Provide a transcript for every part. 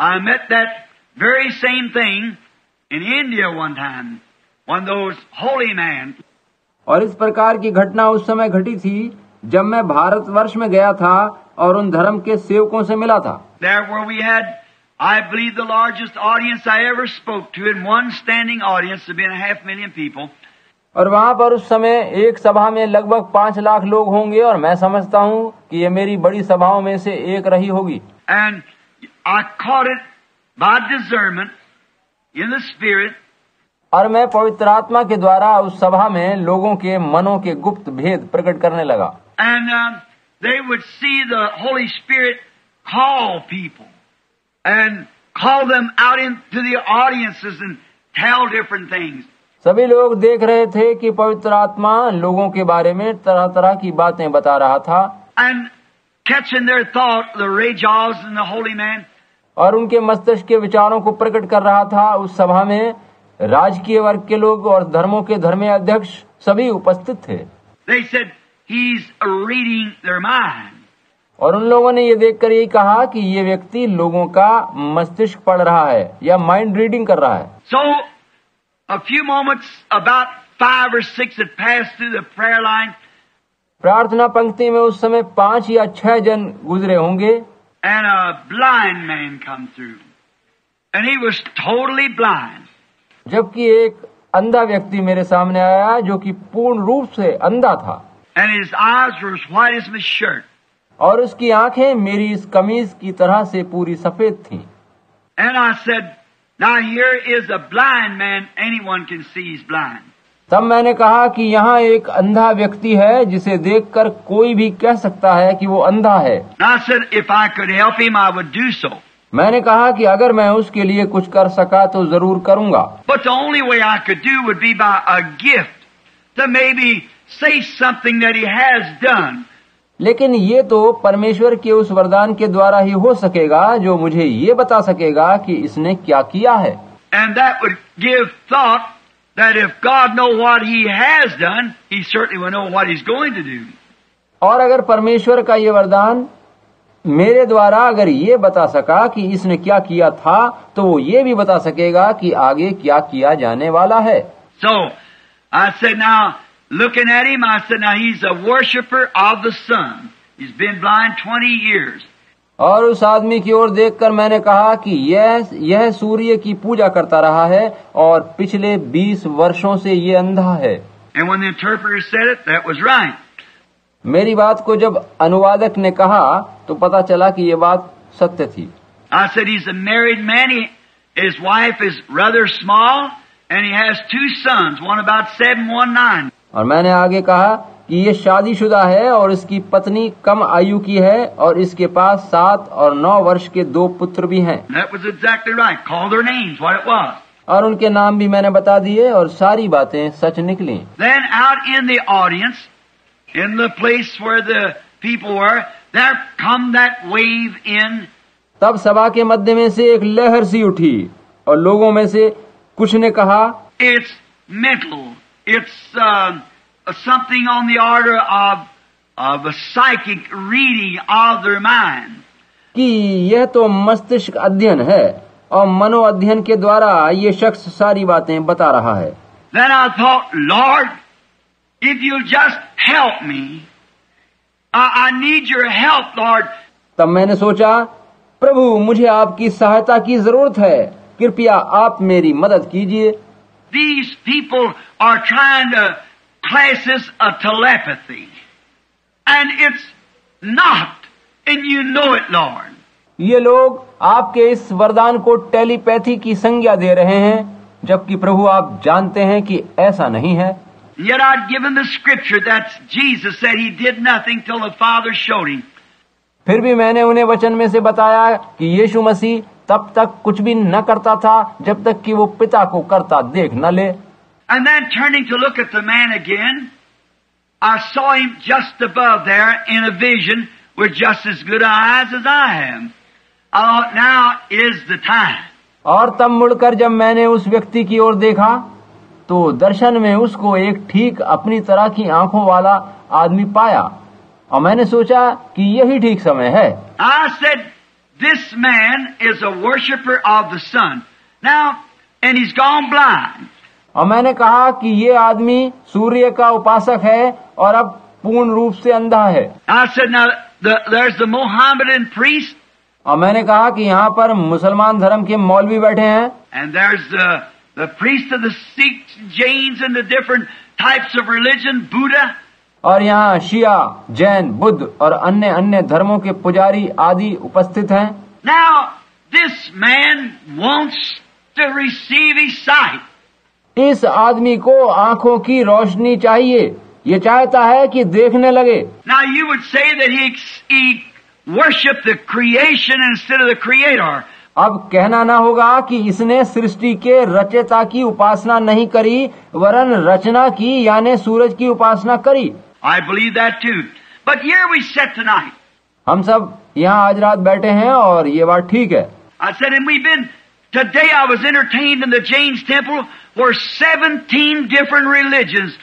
I met that very same thing in India one time. One of those holy men. और इस प्रकार की घटना उस समय घटी थी जब मैं भारतवर्ष में गया था और उन धर्म के सेवकों से मिला था। There where we had, I believe, the largest audience I ever spoke to, in one standing audience, there been 500,000 people. और वहाँ पर उस समय एक सभा में लगभग 5 लाख लोग होंगे और मैं समझता हूँ कि ये मेरी बड़ी सभाओं में से एक रही होगी। And I caught it by discernment in the spirit. और मैं पवित्र आत्मा के द्वारा उस सभा में लोगों के मनों के गुप्त भेद प्रकट करने लगा। And they would see the Holy Spirit call people and call them out into the audiences and tell different things. सभी लोग देख रहे थे कि पवित्र आत्मा लोगों के बारे में तरह तरह की बातें बता रहा था। And catching their thought, the Rajas and the holy man. और उनके मस्तिष्क के विचारों को प्रकट कर रहा था। उस सभा में राजकीय वर्ग के लोग और धर्मों के धर्मीय अध्यक्ष सभी उपस्थित थे। They said, he's reading their mind. और उन लोगों ने ये देखकर यही कहा कि ये व्यक्ति लोगों का मस्तिष्क पढ़ रहा है या माइंड रीडिंग कर रहा है। So a few moments, about 5 or 6 had passed through the prayer line. प्रार्थना पंक्ति में उस समय 5 या 6 जन गुजरे होंगे। And a blind man come through. And he was totally blind. जबकि एक अंधा व्यक्ति मेरे सामने आया जो कि पूर्ण रूप से अंधा था। And his eyes were as white as my shirt. और उसकी आंखें मेरी इस कमीज की तरह से पूरी सफेद थी। And I said, now here is a blind man, anyone can see he's blind. तब मैंने कहा कि यहाँ एक अंधा व्यक्ति है जिसे देखकर कोई भी कह सकता है कि वो अंधा है। I said, if I could help him, I would do so. मैंने कहा कि अगर मैं उसके लिए कुछ कर सका तो जरूर करूँगा। But the only way I could do would be by a gift to maybe say something that he has done. लेकिन ये तो परमेश्वर के उस वरदान के द्वारा ही हो सकेगा जो मुझे ये बता सकेगा कि इसने क्या किया है। And that would give thought that if God know what he has done, he certainly will know what he's going to do. और अगर परमेश्वर का ये वरदान मेरे द्वारा अगर ये बता सका कि इसने क्या किया था तो वो ये भी बता सकेगा कि आगे क्या किया जाने वाला है। So I said, now looking at him, I said, now he's a worshipper of the sun. He's been blind 20 years. और उस आदमी की ओर देखकर मैंने कहा कि यह सूर्य की पूजा करता रहा है और पिछले 20 वर्षों से ये अंधा है। And when the interpreter said it, that was right. मेरी बात को जब अनुवादक ने कहा तो पता चला कि ये बात सत्य थी। I said, he's a married man. His wife is rather small, and he has 2 sons, one about 7, one 9. और मैंने आगे कहा कि ये शादीशुदा है और इसकी पत्नी कम आयु की है और इसके पास 7 और 9 वर्ष के 2 पुत्र भी हैं। That was exactly right. Called their names, what it was. और उनके नाम भी मैंने बता दिए और सारी बातें सच निकली। Then out in the audience, in the place where the people were, there come that wave in. तब सभा के मध्य में से एक लहर सी उठी और लोगों में से कुछ ने कहा, It's mental. It's something on the order of a psychic reading of their mind. कि यह तो मस्तिष्क अध्ययन है और मनो अध्ययन के द्वारा ये शख्स सारी बातें बता रहा है। Then I thought, Lord, if you'll just help me, I need your help, Lord. तब मैंने सोचा, प्रभु मुझे आपकी सहायता की जरूरत है, कृपया आप मेरी मदद कीजिए। These people are trying to class this a telepathy, and it's not, and you know it, Lord. ये लोग आपके इस वरदान को टेलीपैथी की संज्ञा दे रहे हैं, जबकि प्रभु आप जानते हैं कि ऐसा नहीं है। Yet I'd given the scripture that Jesus said he did nothing till the Father showed him. फिर भी मैंने उन्हें वचन में से बताया कि यीशु मसीह तब तक कुछ भी न करता था जब तक कि वो पिता को करता देख न ले। And then turning to look at the man again, I saw him just above there in a vision with just as good eyes as I have. I thought, now is the time. और तब मुड़कर जब मैंने उस व्यक्ति की ओर देखा तो दर्शन में उसको एक ठीक अपनी तरह की आंखों वाला आदमी पाया और मैंने सोचा कि यही ठीक समय है। I said, this man is a worshipper of the sun. Now, and he's gone blind. और मैंने कहा कि ये आदमी सूर्य का उपासक है और अब पूर्ण रूप से अंधा है। I said, now, there's the Mohammedan priest, और मैंने कहा कि यहाँ पर मुसलमान धर्म के मौलवी बैठे हैं, and there's the priest of the Sikhs, Jains, and the different types of religion, Buddha. और यहाँ शिया, जैन, बुद्ध और अन्य अन्य धर्मों के पुजारी आदि उपस्थित हैं। Now, this man wants to receive his sight. इस आदमी को आंखों की रोशनी चाहिए, ये चाहता है कि देखने लगे। Now, you would say that he worshiped the creation instead of the creator. अब कहना न होगा कि इसने सृष्टि के रचयिता की उपासना नहीं करी, वरन रचना की यानी सूरज की उपासना करी। I believe that too. But here we sit tonight. हम सब यहाँ आज रात बैठे हैं और ये बात ठीक है। I said, and we've been, today I was entertained in the James Temple where 17 different religions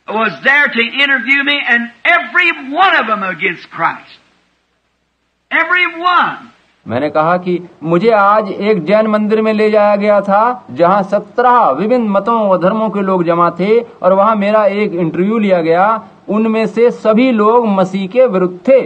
was there to interview me, and every one of them against Christ. Every one. मैंने कहा कि मुझे आज एक जैन मंदिर में ले जाया गया था जहाँ 17 विभिन्न मतों व धर्मों के लोग जमा थे और वहाँ मेरा एक इंटरव्यू लिया गया। उनमें से सभी लोग मसीह के विरुद्ध थे,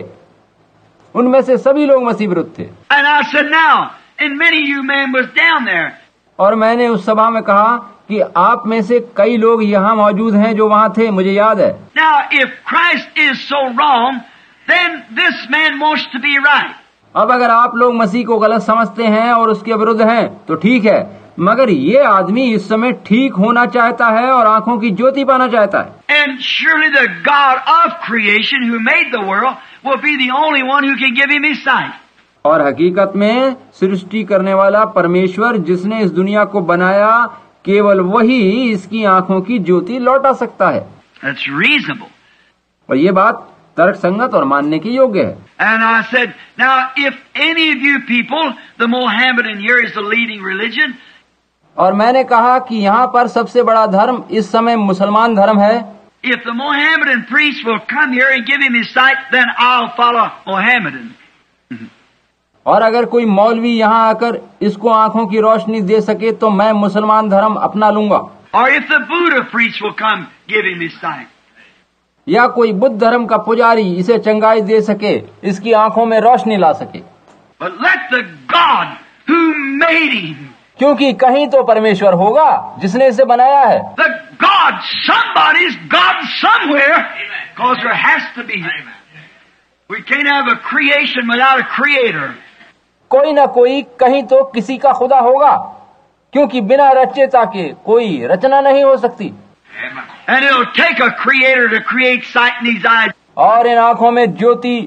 उनमें से सभी लोग मसीह विरुद्ध थे। And I said, now, and many of you men was down there. और मैंने उस सभा में कहा कि आप में से कई लोग यहाँ मौजूद हैं जो वहाँ थे, मुझे याद है। Now, if Christ is so wrong, then this man wants to be right. अब अगर आप लोग मसीह को गलत समझते हैं और उसके विरुद्ध हैं तो ठीक है, मगर ये आदमी इस समय ठीक होना चाहता है और आंखों की ज्योति पाना चाहता है। And surely the God of creation who made the world will be the only one who can give him his sight. और हकीकत में सृष्टि करने वाला परमेश्वर जिसने इस दुनिया को बनाया, केवल वही इसकी आंखों की ज्योति लौटा सकता है। That's reasonable. और ये बात तर्क संगत और मानने की योग्य है। And I said, now if any of you people, the Mohammedan here is the leading religion. और मैंने कहा कि यहाँ पर सबसे बड़ा धर्म इस समय मुसलमान धर्म है। If the Mohammedan priest will come here and give him his sight, then I'll follow Mohammedan. और अगर कोई मौलवी यहाँ आकर इसको आंखों की रोशनी दे सके तो मैं मुसलमान धर्म अपना लूंगा। Or if the Buddha priest will come give him his sight. या कोई बुद्ध धर्म का पुजारी इसे चंगाई दे सके, इसकी आंखों में रोशनी ला सके। But let the God who made him, क्योंकि कहीं तो परमेश्वर होगा जिसने इसे बनाया है। the God, somebody's God somewhere, because there has to be. We can't have a creation without a creator. कोई ना कोई कहीं तो किसी का खुदा होगा, क्योंकि बिना रचयिता के कोई रचना नहीं हो सकती। And it'll take a creator to create sight in these eyes. और इन आंखों में ज्योति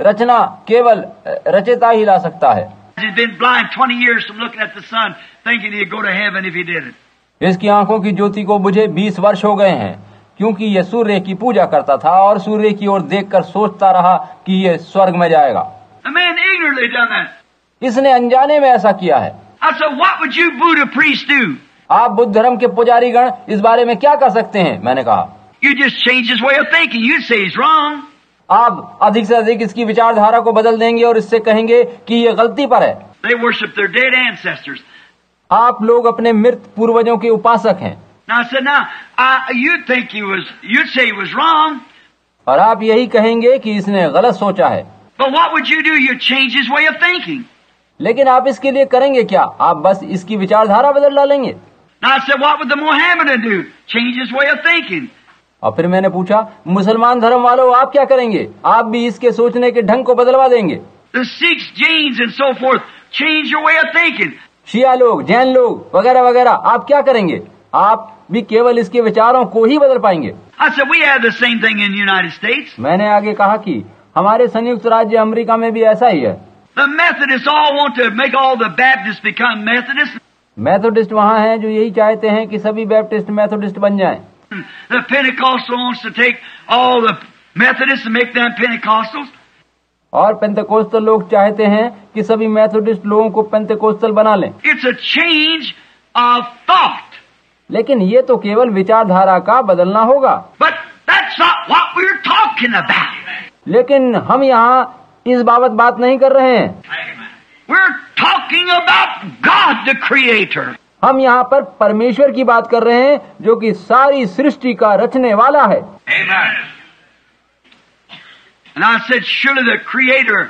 रचना केवल रचयिता ही ला सकता है। He's been blind 20 years from looking at the sun, thinking he'd go to heaven if he did it. इसकी आंखों की ज्योति को बुझे 20 वर्ष हो गए हैं, क्योंकि यह सूर्य की पूजा करता था और सूर्य की ओर देखकर सोचता रहा कि यह स्वर्ग में जाएगा। A man ignorantly done that. इसने अनजाने में ऐसा किया है। I said, what would you Buddha priests do? आप बुद्ध धर्म के पुजारी गण इस बारे में क्या कर सकते हैं? मैंने कहा You just change his way of thinking. You'd say he's wrong. आप अधिक से अधिक इसकी विचारधारा को बदल देंगे और इससे कहेंगे कि ये गलती पर है। They worship their dead ancestors. आप लोग अपने मृत पूर्वजों के उपासक हैं। Now I said, you'd say he was wrong. और आप यही कहेंगे कि इसने गलत सोचा है। But what would you do? You'd change his way of thinking. लेकिन आप इसके लिए करेंगे क्या? आप बस इसकी विचारधारा बदल डालेंगे। Now I said, what would the Mohammedan do? Change his way of thinking. और फिर मैंने पूछा, मुसलमान धर्म वालों आप क्या करेंगे? आप भी इसके सोचने के ढंग को बदलवा देंगे। The Sikhs, Jains, and so forth, change your way of thinking. शिया लोग, जैन लोग वगैरह वगैरह, आप क्या करेंगे? आप भी केवल इसके विचारों को ही बदल पाएंगे। I said, we have the same thing in the United States. मैंने आगे कहा कि हमारे संयुक्त राज्य अमेरिका में भी ऐसा ही है। The Methodists all want to make all the Baptists become Methodists. Methodist वहाँ हैं जो यही चाहते हैं कि सभी बैप्टिस्ट मेथोडिस्ट बन जाएं। The Pentecostal wants to take all the Methodists and make them Pentecostals. और पेंतेकोस्टल लोग चाहते हैं कि सभी मेथोडिस्ट लोगों को पेंतेकोस्टल बना लें। It's a change of thought. लेकिन ये तो केवल विचारधारा का बदलना होगा। But that's not what we're talking about. लेकिन हम यहाँ इस बाबत बात नहीं कर रहे हैं। We're talking about God the Creator. हम यहाँ पर परमेश्वर की बात कर रहे हैं जो कि सारी सृष्टि का रचने वाला है। Amen. And I said, surely the Creator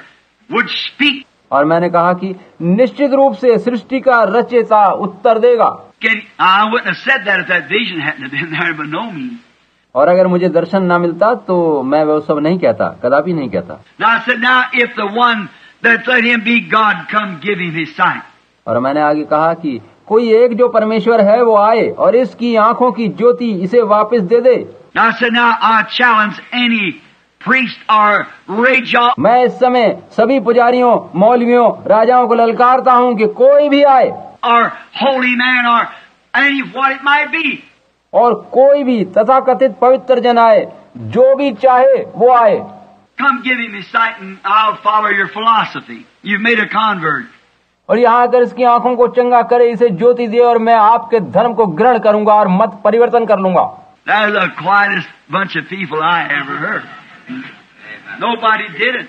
would speak. और मैंने कहा कि निश्चित रूप से सृष्टि का रचयिता उत्तर देगा। I wouldn't have said that if that vision hadn't been there, but no means. और अगर मुझे दर्शन ना मिलता तो मैं वो सब नहीं कहता, कदापि नहीं कहता। Now I said, now if the one that let him be God come give him his sight. और मैंने आगे कहा कि कोई एक जो परमेश्वर है वो आए और इसकी आंखों की ज्योति इसे वापस दे दे। Now I said, now I challenge any priest or raja. मैं इस समय सभी पुजारियों, मौलवियों, राजाओं को ललकारता हूँ कि कोई भी आए or holy man or any what it might be. और कोई भी तथाकथित पवित्र जन आए, जो भी चाहे वो आए। Come give him his sight and I'll follow your philosophy. You've made a convert. और यहाँ आकर इसकी आंखों को चंगा करे, इसे ज्योति दे और मैं आपके धर्म को ग्रहण करूंगा और मत परिवर्तन कर लूंगा। That is the quietest bunch of people I ever heard. Nobody did it.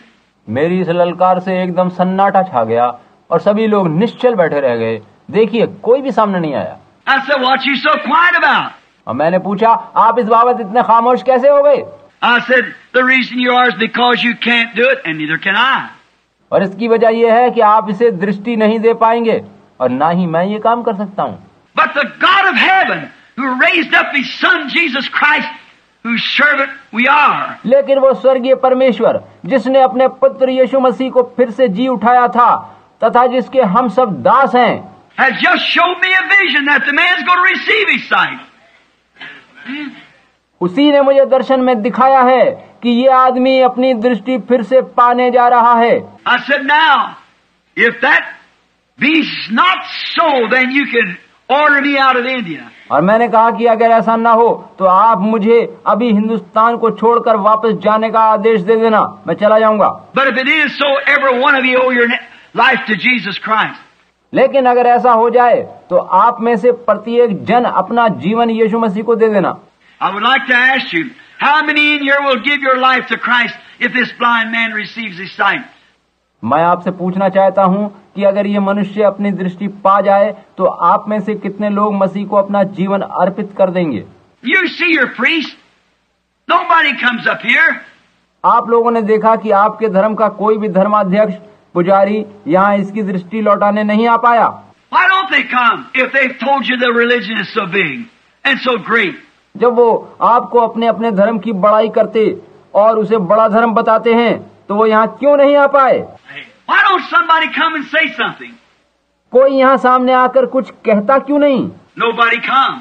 मेरी इस ललकार से एकदम सन्नाटा छा गया और सभी लोग निश्चल बैठे रह गए। देखिए कोई भी सामने नहीं आया। I said, what you so quiet about? और मैंने पूछा, आप इस बाबत इतने खामोश कैसे हो गए? I said, the reason you are is because you can't do it and neither can I. और इसकी वजह यह है कि आप इसे दृष्टि नहीं दे पाएंगे और ना ही मैं ये काम कर सकता हूँ। But the God of heaven who raised up his son Jesus Christ, whose servant we are. लेकिन वो स्वर्गीय परमेश्वर जिसने अपने पुत्र यीशु मसीह को फिर से जी उठाया था तथा जिसके हम सब दास हैं, has just showed me a vision that the man's going to receive his sight. उसी ने मुझे दर्शन में दिखाया है कि ये आदमी अपनी दृष्टि फिर से पाने जा रहा है। I said, now, if that be not so, then you can order me out of India. और मैंने कहा कि अगर ऐसा ना हो तो आप मुझे अभी हिंदुस्तान को छोड़कर वापस जाने का आदेश दे देना, मैं चला जाऊंगा। But if it is so, every one of you owe your life to Jesus Christ. लेकिन अगर ऐसा हो जाए तो आप में से प्रत्येक जन अपना जीवन यीशु मसीह को दे देना। I would like to ask you, how many in here will give your life to Christ if this blind man receives his sight? मैं आपसे पूछना चाहता हूं कि अगर ये मनुष्य अपनी दृष्टि पा जाए तो आप में से कितने लोग मसीह को अपना जीवन अर्पित कर देंगे? You see your priest. Nobody comes up here. आप लोगों ने देखा कि आपके धर्म का कोई भी धर्माध्यक्ष, पुजारी यहाँ इसकी दृष्टि लौटाने नहीं आ पाया। Why don't they come if they've told you the religion is so big and so great? जब वो आपको अपने अपने धर्म की बड़ाई करते और उसे बड़ा धर्म बताते हैं तो वो यहाँ क्यों नहीं आ पाए? Why don't somebody come and say something? कोई यहाँ सामने आकर कुछ कहता क्यों नहीं? Nobody come.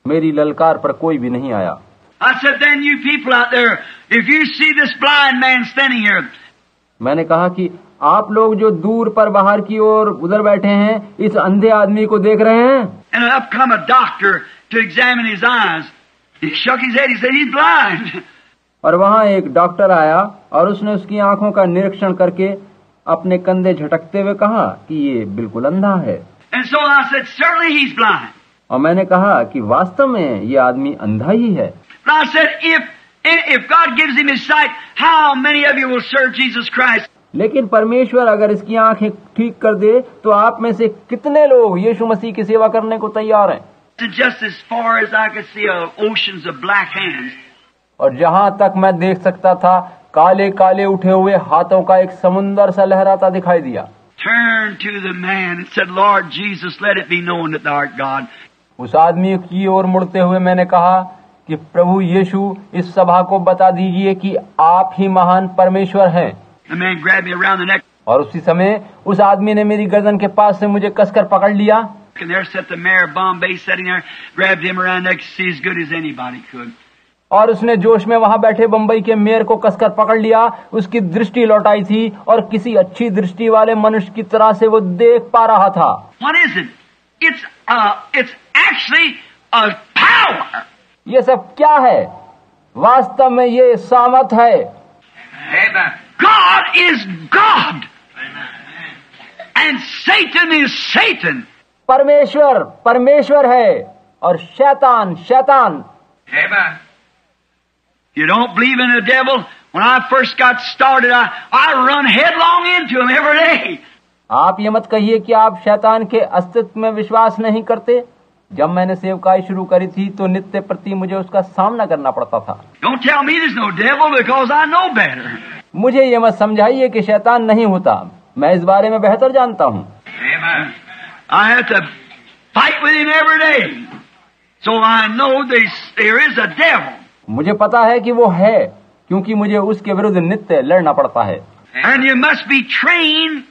मेरी ललकार पर कोई भी नहीं आया। I said, then you people out there, if you see this blind man standing here, मैंने कहा कि आप लोग जो दूर पर बाहर की ओर उधर बैठे हैं, इस अंधे आदमी को देख रहे हैं, and up come a doctor to examine his eyes. He shook his head. He said, he's blind. और वहाँ एक डॉक्टर आया और उसने उसकी आंखों का निरीक्षण करके अपने कंधे झटकते हुए कहा कि ये बिल्कुल अंधा है। And so I said, certainly he's blind. और मैंने कहा कि वास्तव में ये आदमी अंधा ही है। But I said, if God gives him his sight, how many of you will serve Jesus Christ? लेकिन परमेश्वर अगर इसकी आंखें ठीक कर दे तो आप में से कितने लोग यीशु मसीह की सेवा करने को तैयार हैं? Just as far as I could see, oceans of black hands. और जहाँ तक मैं देख सकता था, काले काले उठे हुए हाथों का एक समुंदर सा लहराता दिखाई दिया। Turned to the man and said, Lord Jesus, let it be known that thou art God. उस आदमी की ओर मुड़ते हुए मैंने कहा कि प्रभु यीशु, इस सभा को बता दीजिए कि आप ही महान परमेश्वर हैं। The man grabbed me around the neck. और उसी समय उस आदमी ने मेरी गर्दन के पास से मुझे कसकर पकड़ लिया। And there sat the mayor of Bombay sitting there, grabbed him around the neck to see as good as anybody could. और उसने जोश में वहां बैठे बंबई के मेयर को कसकर पकड़ लिया। उसकी दृष्टि लौटाई थी और किसी अच्छी दृष्टि वाले मनुष्य की तरह से वो देख पा रहा था। What is it? It's actually a power. ये सब क्या है? वास्तव में ये सामर्थ है। Amen. God is God. And Satan is Satan. परमेश्वर परमेश्वर है और शैतान शैतान। Amen. You don't believe in the devil? When I first got started, I run headlong into him every day. आप ये मत कहिए कि आप शैतान के अस्तित्व में विश्वास नहीं करते। जब मैंने सेवकाई शुरू करी थी तो नित्य प्रति मुझे उसका सामना करना पड़ता था। Don't tell me there's no devil because I know better. मुझे ये मत समझाइए कि शैतान नहीं होता, मैं इस बारे में बेहतर जानता हूँ। Amen. I have to fight with him every day. So I know there is a devil. मुझे पता है कि वो है, क्योंकि मुझे उसके विरुद्ध नित्य लड़ना पड़ता है। And you must be trained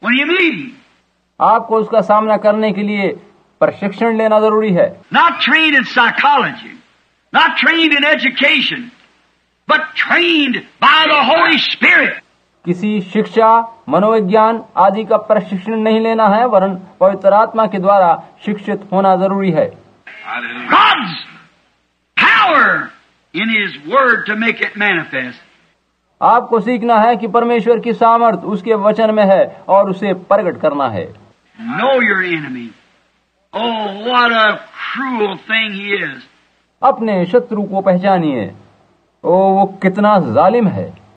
when you meet him. आपको उसका सामना करने के लिए प्रशिक्षण लेना जरूरी है। Not trained in psychology, not trained in education, but trained by the Holy Spirit. किसी शिक्षा, मनोविज्ञान आदि का प्रशिक्षण नहीं लेना है, वरन पवित्र आत्मा के द्वारा शिक्षित होना जरूरी है। God's power in His Word to make it manifest. आपको सीखना है कि परमेश्वर की सामर्थ उसके वचन में है और उसे प्रकट करना है। Know your enemy. Oh, what a cruel thing he is. अपने शत्रु को पहचानिए, ओ वो कितना जालिम है।